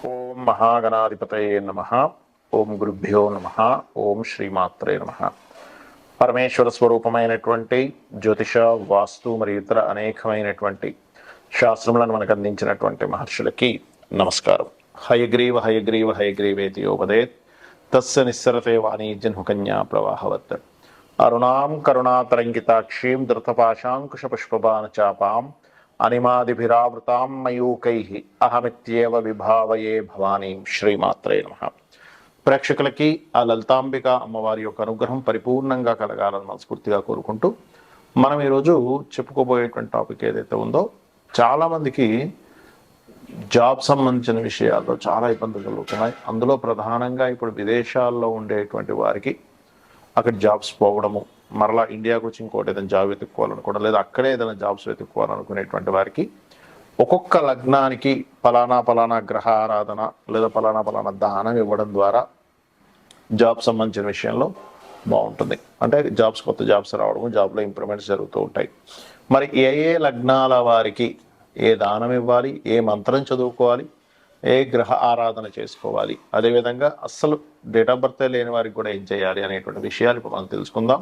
ఓం మహాగణాధిపతయే నమః. ఓం గురుభ్యో నమః. ఓం శ్రీమాత్రే నమః. పరమేశ్వర స్వరూపమైనటువంటి జ్యోతిష, వాస్తు మరియు ఇతర అనేకమైనటువంటి శాస్త్రములను మనకు అందించినటువంటి మహర్షులకి నమస్కారం. హయగ్రీవ హయగ్రీవ హయగ్రీవేతి యోపదేత్ తస్య నిస్సరతే వాణీ జన్మకన్యా ప్రవాహవత్. అరుణాం కరుణాతరంగితాక్షీం ధృతపాశాంకుశపుష్పబాణ చాపాం అనిమాదిభిరావృతాం మయూకైః అహమిత్యేవ విభావయే భవానీం. శ్రీమాత్రే నమః. ప్రేక్షకులకి ఆ లలితాంబిక అమ్మవారి యొక్క అనుగ్రహం పరిపూర్ణంగా కలగాలని మనస్ఫూర్తిగా కోరుకుంటూ మనం ఈరోజు చెప్పుకోబోయేటువంటి టాపిక్ ఏదైతే ఉందో, చాలామందికి జాబ్ సంబంధించిన విషయాల్లో చాలా ఇబ్బందులు కలుగుతున్నాయి. అందులో ప్రధానంగా ఇప్పుడు విదేశాల్లో ఉండేటువంటి వారికి అక్కడ జాబ్స్ పోవడము, మరలా ఇండియాకు వచ్చి ఇంకోటి ఏదైనా జాబ్ వెతుక్కోవాలనుకోవడం, లేదా అక్కడే ఏదైనా జాబ్స్ వెతుక్కోవాలనుకునేటువంటి వారికి ఒక్కొక్క లగ్నానికి పలానా గ్రహ ఆరాధన లేదా పలానా దానం ఇవ్వడం ద్వారా జాబ్ సంబంధించిన విషయంలో బాగుంటుంది. అంటే కొత్త జాబ్స్ రావడము, జాబ్లో ఇంప్రూవ్మెంట్స్ జరుగుతూ ఉంటాయి. మరి ఏ లగ్నాల వారికి ఏ దానం ఇవ్వాలి, ఏ మంత్రం చదువుకోవాలి, ఏ గ్రహ ఆరాధన చేసుకోవాలి, అదేవిధంగా అస్సలు డేట్ ఆఫ్ బర్త్ లేని వారికి కూడా ఏం చేయాలి అనేటువంటి విషయాలు ఇప్పుడు మనం తెలుసుకుందాం.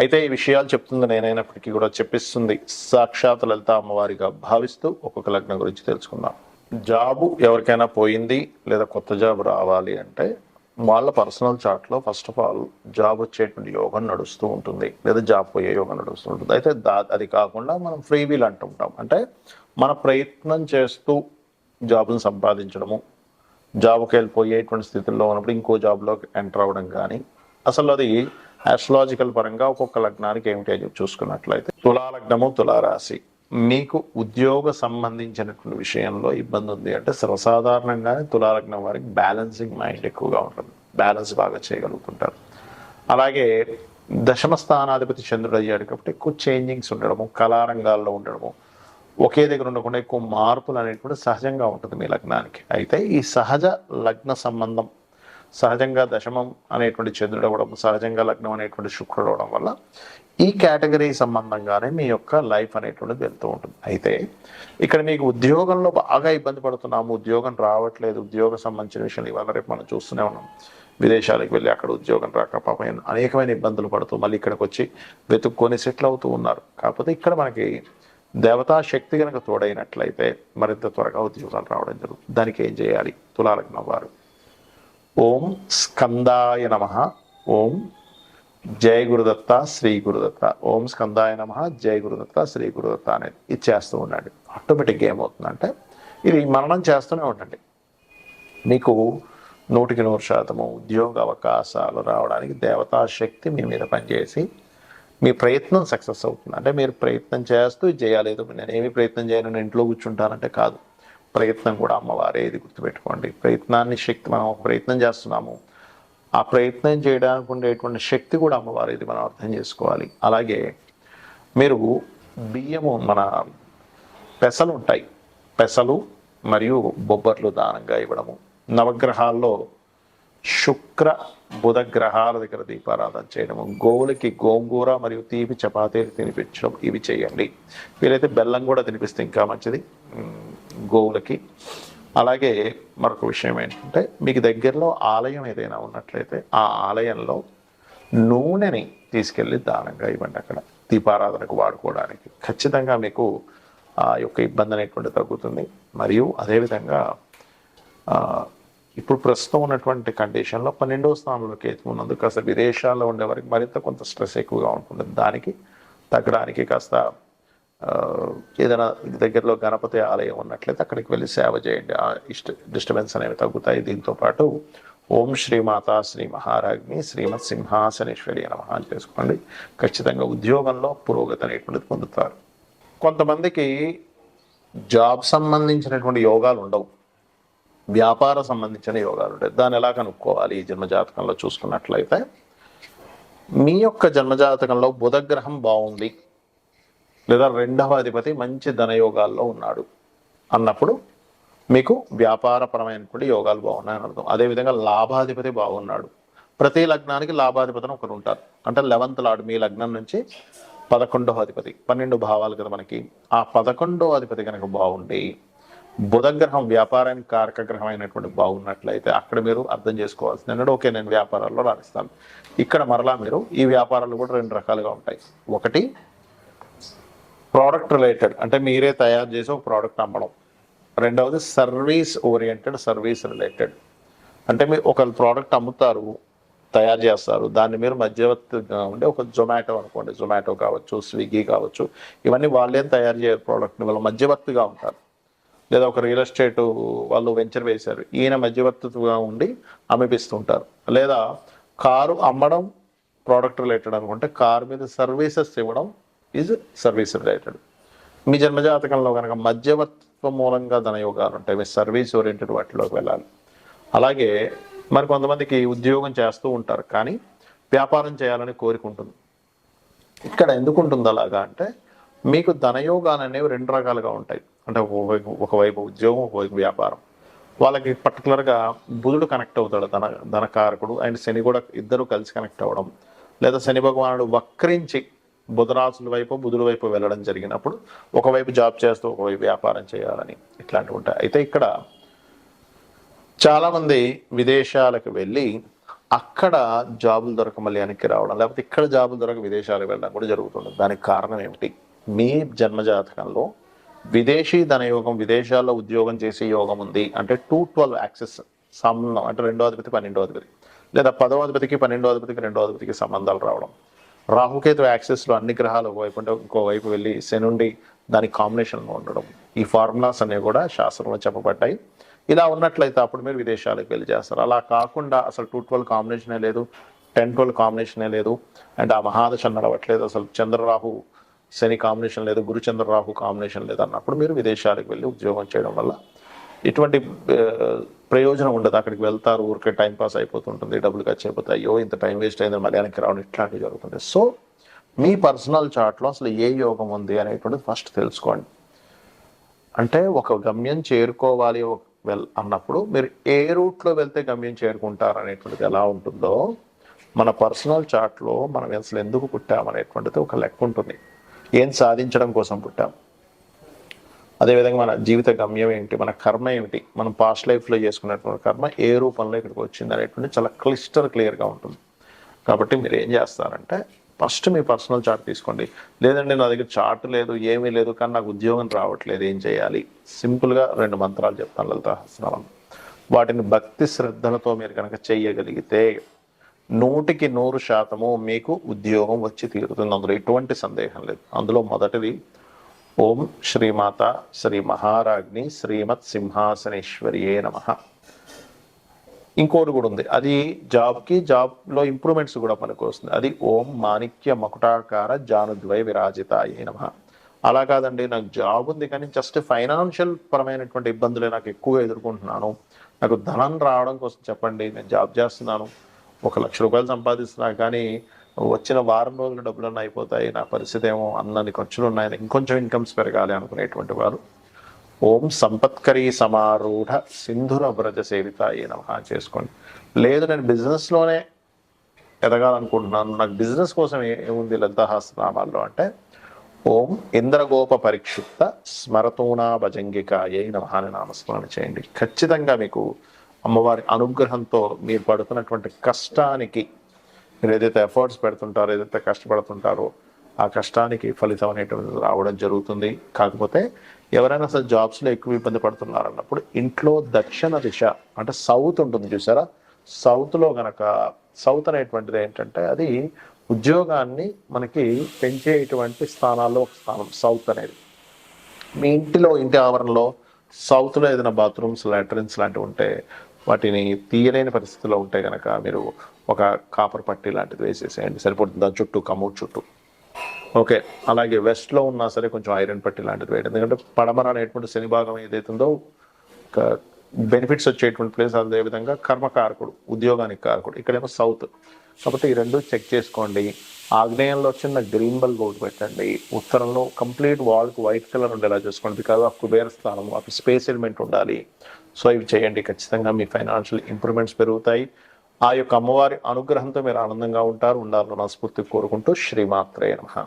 అయితే ఈ విషయాలు చెప్తుంది నేనైనప్పటికీ కూడా చెప్పిస్తుంది సాక్షాత్ లలిత అమ్మవారిగా భావిస్తూ ఒక్కొక్క లగ్నం గురించి తెలుసుకుందాం. జాబు ఎవరికైనా పోయింది లేదా కొత్త జాబ్ రావాలి అంటే వాళ్ళ పర్సనల్ చార్ట్లో ఫస్ట్ ఆఫ్ ఆల్ జాబ్ వచ్చేటువంటి యోగం నడుస్తూ ఉంటుంది, లేదా జాబ్ పోయే యోగం నడుస్తూ ఉంటుంది. అయితే అది కాకుండా మనం ఫ్రీ వీల్ అంటుంటాం. అంటే మన ప్రయత్నం చేస్తూ జాబ్ను సంపాదించడము, జాబ్కి వెళ్ళిపోయేటువంటి స్థితిలో ఉన్నప్పుడు ఇంకో జాబ్లోకి ఎంటర్ అవ్వడం కానీ, అసలు అది ఆస్ట్రాలజికల్ పరంగా ఒక్కొక్క లగ్నానికి ఏమిటి అని చూసుకున్నట్లయితే, తులాలగ్నము, తులారాశి, మీకు ఉద్యోగ సంబంధించినటువంటి విషయంలో ఇబ్బంది ఉంది అంటే సర్వసాధారణంగానే తులాలగ్నం వారికి బ్యాలెన్సింగ్ మైండ్ ఎక్కువగా ఉంటుంది, బ్యాలెన్స్ బాగా చేయగలుగుతుంటారు. అలాగే దశమ స్థానాధిపతి చంద్రుడు అయ్యాడు కాబట్టి ఎక్కువ చేంజింగ్స్ ఉండడము, కళారంగాల్లో ఉండడము, ఒకే దగ్గర ఉండకుండా ఎక్కువ మార్పులు అనేటువంటి సహజంగా ఉంటుంది మీ లగ్నానికి. అయితే ఈ సహజ లగ్న సంబంధం, సహజంగా దశమం అనేటువంటి చంద్రుడు అవ్వడం, సహజంగా లగ్నం అనేటువంటి శుక్రుడు అవ్వడం వల్ల ఈ కేటగిరీ సంబంధంగానే మీ యొక్క లైఫ్ అనేటువంటిది వెళ్తూ ఉంటుంది. అయితే ఇక్కడ మీకు ఉద్యోగంలో బాగా ఇబ్బంది పడుతున్నాము, ఉద్యోగం రావట్లేదు, ఉద్యోగ సంబంధించిన విషయాలు ఇవాళ రేపు మనం చూస్తూనే ఉన్నాం. విదేశాలకు వెళ్ళి అక్కడ ఉద్యోగం రాక పాపం అనేకమైన ఇబ్బందులు పడుతూ మళ్ళీ ఇక్కడికి వచ్చి వెతుక్కొని సెటిల్ అవుతూ ఉన్నారు. కాకపోతే ఇక్కడ మనకి దేవతా శక్తి కనుక తోడైనట్లయితే మరింత త్వరగా ఉద్యోగాలు రావడం జరుగుతుంది. దానికి ఏం చేయాలి? తులాలగ్నం వారు ఓం స్కందాయ నమః, ఓం జయ గురుదత్త, శ్రీ గురుదత్త, ఓం స్కందాయ నమః, జయ గురుదత్త, శ్రీ గురుదత్త అనేది ఇది చేస్తూ ఉండండి. ఆటోమేటిక్గా ఏమవుతుందంటే ఇది మననం చేస్తూనే ఉండండి. మీకు 100% ఉద్యోగ అవకాశాలు రావడానికి దేవతా శక్తి మీ మీద పనిచేసి మీ ప్రయత్నం సక్సెస్ అవుతుంది. అంటే మీరు ప్రయత్నం చేస్తూ ఇది చేయలేదు, నేనేమి ప్రయత్నం చేయను, నేను ఇంట్లో కూర్చుంటానంటే కాదు. ప్రయత్నం కూడా అమ్మవారే, ఇది గుర్తుపెట్టుకోండి. ప్రయత్నాన్ని శక్తి, మనం ఒక ప్రయత్నం చేస్తున్నాము, ఆ ప్రయత్నం చేయడానికి ఉండేటువంటి శక్తి కూడా అమ్మవారు, ఇది మనం అర్థం చేసుకోవాలి. అలాగే మీరు బియ్యము, మన పెసలు ఉంటాయి, పెసలు మరియు బొబ్బర్లు దానంగా ఇవ్వడము, నవగ్రహాల్లో శుక్ర బుధ గ్రహాల దగ్గర దీపారాధన చేయడము, గోవులకి గోంగూర మరియు తీపి చపాతీలు తినిపించడం, ఇవి చేయండి. వీలైతే బెల్లం కూడా తినిపిస్తే ఇంకా మంచిది గోవులకి. అలాగే మరొక విషయం ఏంటంటే, మీకు దగ్గరలో ఆలయం ఏదైనా ఉన్నట్లయితే ఆ ఆలయంలో నూనెని తీసుకెళ్ళి దానంగా ఇవ్వండి. అక్కడ దీపారాధనకు వాడుకోవడానికి ఖచ్చితంగా మీకు ఆ యొక్క ఇబ్బంది అనేటువంటి తగ్గుతుంది. మరియు అదేవిధంగా ఇప్పుడు ప్రస్తుతం ఉన్నటువంటి కండిషన్లో 12వ స్థానంలో కేతు ఉన్నందుకు కాస్త విదేశాల్లో ఉండే వారికి మరింత కొంత స్ట్రెస్ ఎక్కువగా ఉంటుంది. దానికి తగ్గడానికి కాస్త ఏదైనా దగ్గరలో గణపతి ఆలయం ఉన్నట్లయితే అక్కడికి వెళ్ళి సేవ చేయండి, డిస్టర్బెన్స్ అనేవి తగ్గుతాయి. దీంతోపాటు ఓం శ్రీమాత శ్రీ మహారాజ్ఞి శ్రీమత్ సింహాసనేశ్వరి నమః అని చేసుకోండి. ఖచ్చితంగా ఉద్యోగంలో పురోగతి అనేటువంటిది పొందుతారు. కొంతమందికి జాబ్ సంబంధించినటువంటి యోగాలు ఉండవు, వ్యాపార సంబంధించిన యోగాలు ఉంటాయి. దాన్ని ఎలా కనుక్కోవాలి? ఈ జన్మజాతకంలో చూసుకున్నట్లయితే మీ యొక్క జన్మజాతకంలో బుధగ్రహం బాగుంది, లేదా 2వ అధిపతి మంచి ధనయోగాల్లో ఉన్నాడు అన్నప్పుడు మీకు వ్యాపారపరమైనటువంటి యోగాలు బాగున్నాయని అర్థం. అదేవిధంగా లాభాధిపతి బాగున్నాడు. ప్రతి లగ్నానికి లాభాధిపతిని ఒకరు ఉంటారు. అంటే 11th లార్డ్ మీ లగ్నం నుంచి 11వ అధిపతి, 12 భావాలు కదా మనకి. ఆ 11వ అధిపతి కనుక బాగుండి బుధగ్రహం వ్యాపారానికి కారక గ్రహం అయినటువంటి బాగున్నట్లయితే అక్కడ మీరు అర్థం చేసుకోవాల్సింది ఏంటంటే ఓకే నేను వ్యాపారాల్లో రాణిస్తాను. ఇక్కడ మరలా మీరు ఈ వ్యాపారాలు కూడా రెండు రకాలుగా ఉంటాయి. ఒకటి ప్రోడక్ట్ రిలేటెడ్, అంటే మీరే తయారు చేసి ఒక ప్రోడక్ట్ అమ్మడం. రెండవది సర్వీస్ ఓరియంటెడ్, సర్వీస్ రిలేటెడ్, అంటే మీరు ఒక ప్రోడక్ట్ అమ్ముతారు, తయారు చేస్తారు, దాన్ని మీరు మధ్యవర్తిగా ఉండే ఒక జొమాటో అనుకోండి, జొమాటో కావచ్చు, స్విగ్గీ కావచ్చు, ఇవన్నీ వాళ్ళేం తయారు చేయరు ప్రోడక్ట్ని, వాళ్ళు మధ్యవర్తిగా ఉంటారు. లేదా ఒక రియల్ ఎస్టేట్ వాళ్ళు వెంచర్ వేశారు, ఈయన మధ్యవర్తిగా ఉండి అమ్మిపిస్తుంటారు. లేదా కారు అమ్మడం ప్రోడక్ట్ రిలేటెడ్ అనుకుంటే కారు మీద సర్వీసెస్ ఇవ్వడం ఈజ్ సర్వీస్ రిలేటెడ్. మీ జన్మజాతకంలో కనుక మధ్యవర్తిత్వం మూలంగా ధనయోగాలు ఉంటాయి, మీ సర్వీస్ ఓరియంటెడ్ వాటిలోకి వెళ్ళాలి. అలాగే మరి కొంతమందికి ఉద్యోగం చేస్తూ ఉంటారు కానీ వ్యాపారం చేయాలని కోరిక ఉంటుంది. ఇక్కడ ఎందుకు ఉంటుంది అలాగా అంటే మీకు ధనయోగాలు అనేవి రెండు రకాలుగా ఉంటాయి. అంటే ఒకవైపు ఉద్యోగం, ఒకవైపు వ్యాపారం. వాళ్ళకి పర్టికులర్గా బుధుడు కనెక్ట్ అవుతాడు, ధనకారకుడు, అండ్ శని కూడా ఇద్దరు కలిసి కనెక్ట్ అవ్వడం, లేదా శని భగవానుడు వక్రించి బుధరాశుల వైపు బుధుడి వైపు వెళ్ళడం జరిగినప్పుడు ఒకవైపు జాబ్ చేస్తూ ఒకవైపు వ్యాపారం చేయాలని ఇట్లాంటివి ఉంటాయి. అయితే ఇక్కడ చాలామంది విదేశాలకు వెళ్ళి అక్కడ జాబులు దొరక మళ్ళీ వెనక్కి రావడం, లేకపోతే ఇక్కడ జాబులు దొరక విదేశాలకు వెళ్ళడం కూడా జరుగుతుంది. దానికి కారణం ఏమిటి? మీ జన్మజాతకంలో విదేశీ ధనయోగం, విదేశాల్లో ఉద్యోగం చేసే యోగం ఉంది అంటే 212 యాక్సెస్ సంబంధం, అంటే 2వ అధిపతి 12వ అధిపతి, లేదా 10వ అధిపతికి 12వ అధిపతికి 2వ అధిపతికి సంబంధాలు రావడం, రాహుకేతు యాక్సెస్లో అన్ని గ్రహాలు ఒకవైపు ఉంటే ఇంకోవైపు వెళ్ళి శనుండి దానికి కాంబినేషన్లో ఉండడం, ఈ ఫార్ములాస్ అనేవి కూడా శాస్త్రంలో చెప్పబడ్డాయి. ఇలా ఉన్నట్లయితే అప్పుడు మీరు విదేశాలకు వెళ్ళి చేస్తారు. అలా కాకుండా అసలు 212 కాంబినేషనే లేదు, 10-12 కాంబినేషనే లేదు, అండ్ ఆ మహాదశ నడవట్లేదు, అసలు చంద్రరాహు శని కాంబినేషన్ లేదు, గురు చంద్రరాహు కాంబినేషన్ లేదు అన్నప్పుడు మీరు విదేశాలకు వెళ్ళి ఉద్యోగం చేయడం వల్ల ఇటువంటి ప్రయోజనం ఉండదు. అక్కడికి వెళ్తారు, ఊరికే టైంపాస్ అయిపోతుంటుంది, డబ్బులు ఖర్చు అయిపోతాయి, అయ్యో ఇంత టైం వేస్ట్ అయింది మళ్ళీ వెనక్కి రావడం, ఇట్లాంటివి జరుగుతుంది. సో మీ పర్సనల్ చార్ట్లో అసలు ఏ యోగం ఉంది అనేటువంటిది ఫస్ట్ తెలుసుకోండి. అంటే ఒక గమ్యం చేరుకోవాలి అన్నప్పుడు మీరు ఏ రూట్లో వెళ్తే గమ్యం చేరుకుంటారు అనేటువంటిది ఎలా ఉంటుందో మన పర్సనల్ చార్ట్లో మనం అసలు ఎందుకు పుట్టామనేటువంటిది ఒక లెక్క ఉంటుంది. ఏం సాధించడం కోసం పుట్టాం, అదేవిధంగా మన జీవిత గమ్యం ఏంటి, మన కర్మ ఏమిటి, మనం పాస్ట్ లైఫ్లో చేసుకున్నటువంటి కర్మ ఏ రూపంలో ఇక్కడికి వచ్చింది అనేటువంటి చాలా క్లియర్గా ఉంటుంది. కాబట్టి మీరు ఏం చేస్తారంటే ఫస్ట్ మీ పర్సనల్ చార్ట్ తీసుకోండి. లేదండి నా దగ్గర చార్ట్ లేదు, ఏమీ లేదు, కానీ నాకు ఉద్యోగం రావట్లేదు, ఏం చేయాలి? సింపుల్గా 2 మంత్రాలు చెప్తాను, లలితా సహస్రనామం. వాటిని భక్తి శ్రద్ధలతో మీరు కనుక చేయగలిగితే 100% మీకు ఉద్యోగం వచ్చి తీరుతుంది. అందులో ఎటువంటి సందేహం లేదు. అందులో మొదటిది ఓం శ్రీమాత శ్రీ మహారాజ్ని శ్రీమత్ సింహాసనేశ్వరియే నమః. ఇంకోటి కూడా ఉంది, అది జాబ్లో ఇంప్రూవ్మెంట్స్ కూడా మనకు వస్తుంది. అది ఓం మాణిక్య మకుటాకార జానుద్వయ విరాజితాయే నమః. అలా కాదండి నాకు జాబ్ ఉంది కానీ జస్ట్ ఫైనాన్షియల్ పరమైనటువంటి ఇబ్బందులే నాకు ఎక్కువగా ఎదుర్కొంటున్నాను, నాకు ధనం రావడం కోసం చెప్పండి, నేను జాబ్ చేస్తున్నాను, 1 లక్ష రూపాయలు సంపాదిస్తున్నా కానీ వచ్చిన వారం రోజుల డబ్బులన్నీ అయిపోతాయి, నా పరిస్థితి ఏమో అన్నన్ని ఖర్చులు ఉన్నాయి, ఇంకొంచెం ఇన్కమ్స్ పెరగాలి అనుకునేటువంటి వారు ఓం సంపత్కరీ సమారూఢ సింధుర వ్రజ సేవితాయే నమః చేసుకోండి. లేదు నేను బిజినెస్లోనే ఎదగాలనుకుంటున్నాను, నాకు బిజినెస్ కోసం ఏముంది లలితా సహస్రనామాల్లో అంటే ఓం ఇంద్రగోప పరిక్షిప్త స్మరతూణా భజంగికాయే నమః అని నామస్మరణ చేయండి. ఖచ్చితంగా మీకు అమ్మవారి అనుగ్రహంతో మీరు పడుతున్నటువంటి కష్టానికి, మీరు ఏదైతే ఎఫర్ట్స్ పెడుతుంటారో, ఏదైతే కష్టపడుతుంటారో ఆ కష్టానికి ఫలితం అనేటువంటిది రావడం జరుగుతుంది. కాకపోతే ఎవరైనా అసలు జాబ్స్లో ఎక్కువ ఇబ్బంది పడుతున్నారు అన్నప్పుడు ఇంట్లో దక్షిణ దిశ అంటే సౌత్ ఉంటుంది చూసారా, సౌత్లో గనక, సౌత్ అనేటువంటిది ఏంటంటే అది ఉద్యోగాన్ని మనకి పెంచేటువంటి స్థానాల్లో ఒక స్థానం సౌత్ అనేది. మీ ఇంటి ఆవరణలో సౌత్లో ఏదైనా బాత్రూమ్స్, లాట్రిన్స్ లాంటివి ఉంటే వాటిని తీయలేని పరిస్థితిలో ఉంటే కనుక మీరు ఒక కాపర్ పట్టి లాంటిది వేసేసేయండి, సరిపోతుంది. దాని చుట్టూ కమోడ్ చుట్టూ ఓకే. అలాగే వెస్ట్లో ఉన్నా సరే కొంచెం ఐరన్ పట్టి లాంటిది వేయండి. ఎందుకంటే పడమర అనేటువంటి శని భాగం ఏదైతుందో బెనిఫిట్స్ వచ్చేటువంటి ప్లేస్, అదేవిధంగా కర్మకారకుడు, ఉద్యోగానికి కారకుడు, ఇక్కడేమో సౌత్. కాబట్టి ఈ రెండు చెక్ చేసుకోండి. ఆగ్నేయంలో చిన్న గ్రీన్ బల్బ్ ఒకటి పెట్టండి, ఉత్తరంలో కంప్లీట్ వాల్కి వైట్ కలర్ ఉండేలా చూసుకోండి. బికాజ్ ఆఫ్ కుబేర స్థానం, ఆఫ్ స్పేస్ ఎలిమెంట్ ఉండాలి. సో ఇవి చేయండి, ఖచ్చితంగా మీ ఫైనాన్షియల్ ఇంప్రూవ్మెంట్స్ పెరుగుతాయి. ఆ యొక్క అమ్మవారి అనుగ్రహంతో మీరు ఆనందంగా ఉండాలని మనస్ఫూర్తిగా కోరుకుంటూ శ్రీమాత్రే నమః.